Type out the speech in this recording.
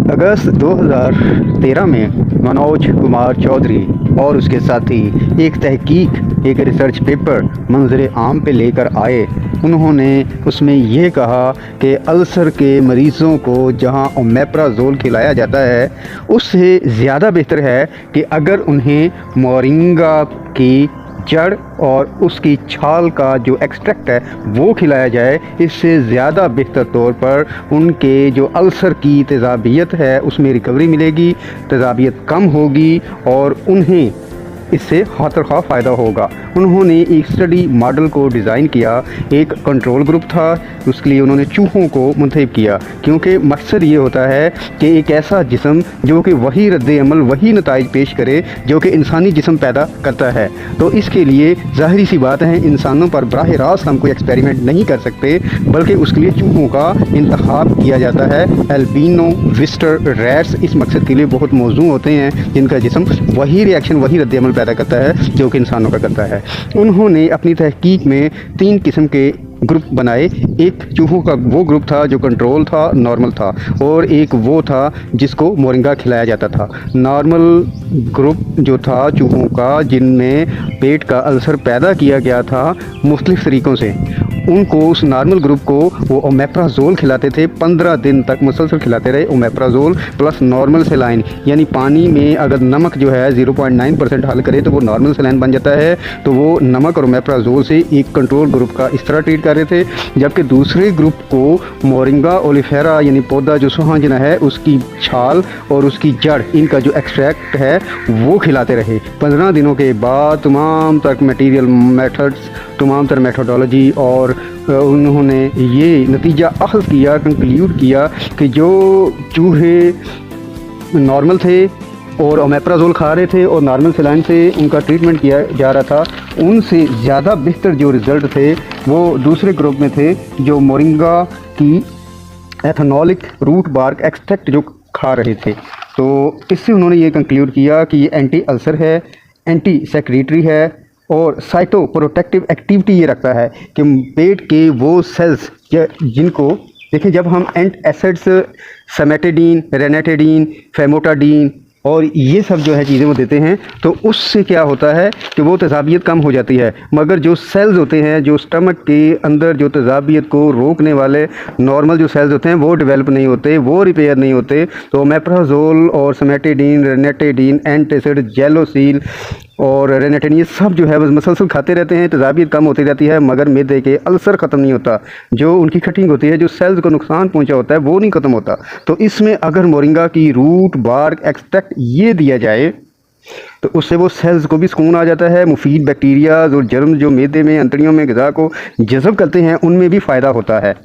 अगस्त 2013 में मनोज कुमार चौधरी और उसके साथी एक तहकीक एक रिसर्च पेपर मंजर आम पे लेकर आए। उन्होंने उसमें यह कहा कि अल्सर के मरीज़ों को जहां ओमेप्राज़ोल खिलाया जाता है उससे ज़्यादा बेहतर है कि अगर उन्हें मोरिंगा की जड़ और उसकी छाल का जो एक्सट्रैक्ट है वो खिलाया जाए। इससे ज़्यादा बेहतर तौर पर उनके जो अल्सर की तेज़ाबियत है उसमें रिकवरी मिलेगी, तेज़ाबियत कम होगी और उन्हें इससे खातिर-ख़्वाह फ़ायदा होगा। उन्होंने एक स्टडी मॉडल को डिज़ाइन किया। एक कंट्रोल ग्रुप था, उसके लिए उन्होंने चूहों को मुंतखब किया, क्योंकि मकसद ये होता है कि एक ऐसा जिस्म जो कि वही रद्द-ए-अमल वही नताइज पेश करे जो कि इंसानी जिस्म पैदा करता है। तो इसके लिए ज़ाहिर सी बात है इंसानों पर बराह रास्त हम कोई एक्सपेरिमेंट नहीं कर सकते, बल्कि उसके लिए चूहों का इंतखाब किया जाता है। एल्बिनो विस्टर रैट्स इस मकसद के लिए बहुत मौजूद होते हैं, जिनका जिस्म वही रिएक्शन वही रद्द-ए-अमल पैदा करता है जो कि इंसानों का करता है। उन्होंने अपनी तहकीक में 3 किस्म के ग्रुप बनाए। एक चूहों का वो ग्रुप था जो कंट्रोल था, नॉर्मल था, और एक वो था जिसको मोरिंगा खिलाया जाता था। नॉर्मल ग्रुप जो था चूहों का जिनमें पेट का अल्सर पैदा किया गया था मुख्तलिफ तरीक़ों से, उनको उस नॉर्मल ग्रुप को वो ओमेप्राज़ोल खिलाते थे। 15 दिन तक मुसलसल खिलाते रहे ओमेप्राज़ोल प्लस नॉर्मल सेलाइन, यानी पानी में अगर नमक जो है 0.9% हल करे तो वो नॉर्मल सेलाइन बन जाता है। तो वो नमक और ओमेप्राज़ोल से एक कंट्रोल ग्रुप का इस तरह ट्रीट कर रहे थे, जबकि दूसरे ग्रुप को मोरिंगा ओलिफेरा यानी पौधा जो सुहांजना है उसकी छाल और उसकी जड़, इनका जो एक्सट्रैक्ट है वो खिलाते रहे। 15 दिनों के बाद तमाम तर मटीरियल मेथड्स, तमाम तर मेथोडोलॉजी और उन्होंने ये नतीजा अखज़ किया, कंक्लूड किया कि जो चूहे नॉर्मल थे और ओमेप्राज़ोल खा रहे थे और नॉर्मल सेलाइन से उनका ट्रीटमेंट किया जा रहा था, उनसे ज़्यादा बेहतर जो रिज़ल्ट थे वो दूसरे ग्रुप में थे जो मोरिंगा की एथनॉलिक रूट बार्क एक्सट्रैक्ट जो खा रहे थे। तो इससे उन्होंने ये कंक्लूड किया कि ये एंटी अल्सर है, एंटी सेक्रेटरी है और साइटो प्रोटेक्टिव एक्टिविटी ये रखता है कि पेट के वो सेल्स जिनको देखिए, जब हम एंट एसिड्स समेटिडीन, रेनेटिडीन, फेमोटाडीन और ये सब जो है चीज़ें वो देते हैं, तो उससे क्या होता है कि वो तेज़ाबियत कम हो जाती है। मगर जो सेल्स होते हैं जो स्टमक के अंदर जो तेज़ाबियत को रोकने वाले नॉर्मल जो सेल्स होते हैं वो डेवलप नहीं होते, वो रिपेयर नहीं होते। तो ओमेप्राज़ोल और समेटिडीन, रेनेटिडीन, एंटासिड, जेलोसिल और रेनेटिन ये सब जो है बस मसलसल खाते रहते हैं, तेज़ाबियत कम होती जाती है, मगर मैदे के अल्सर ख़त्म नहीं होता। जो उनकी कटिंग होती है, जो सेल्स को नुकसान पहुंचा होता है वो नहीं ख़त्म होता। तो इसमें अगर मोरिंगा की रूट बार्क एक्सट्रैक्ट ये दिया जाए तो उससे वो सेल्स को भी सुकून आ जाता है। मुफीद बैक्टीरियाज और जर्म जो मैदे में अंतड़ियों में ग़िज़ा को जज़ब करते हैं उनमें भी फ़ायदा होता है।